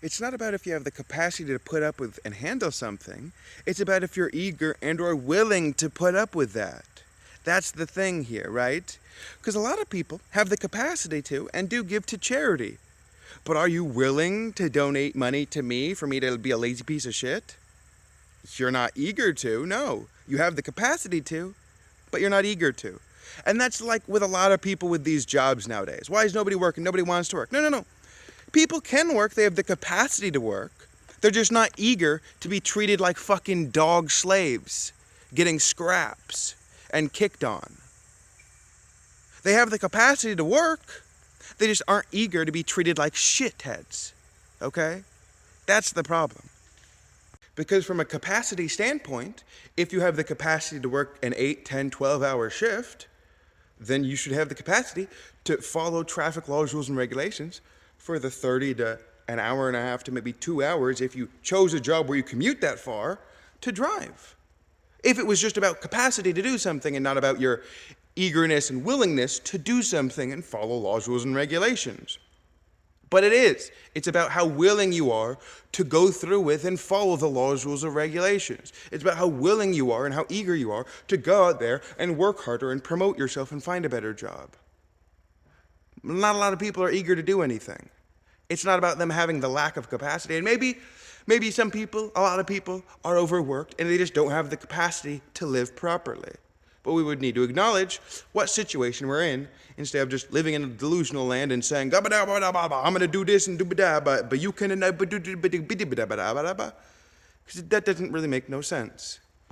It's not about if you have the capacity to put up with and handle something. It's about if you're eager and or willing to put up with that. That's the thing here, right? Because a lot of people have the capacity to and do give to charity. But are you willing to donate money to me for me to be a lazy piece of shit? You're not eager to, no. You have the capacity to, but you're not eager to. And that's like with a lot of people with these jobs nowadays. Why is nobody working? Nobody wants to work. No, no, no. People can work, they have the capacity to work. They're just not eager to be treated like fucking dog slaves, getting scraps and kicked on. They have the capacity to work, they just aren't eager to be treated like shitheads. Okay? That's the problem. Because from a capacity standpoint, if you have the capacity to work an 8, 10, 12-hour shift, then you should have the capacity to follow traffic laws, rules, and regulations for the 30 to an hour and a half to maybe 2 hours if you chose a job where you commute that far to drive. If it was just about capacity to do something and not about your eagerness and willingness to do something and follow laws, rules, and regulations. But it is. It's about how willing you are to go through with and follow the laws, rules, and regulations. It's about how willing you are and how eager you are to go out there and work harder and promote yourself and find a better job. Not a lot of people are eager to do anything. It's not about them having the lack of capacity. And maybe some people, a lot of people, are overworked and they just don't have the capacity to live properly. But we would need to acknowledge what situation we're in instead of just living in a delusional land and saying, I'm going to do this and do that, but you can, because that doesn't really make no sense.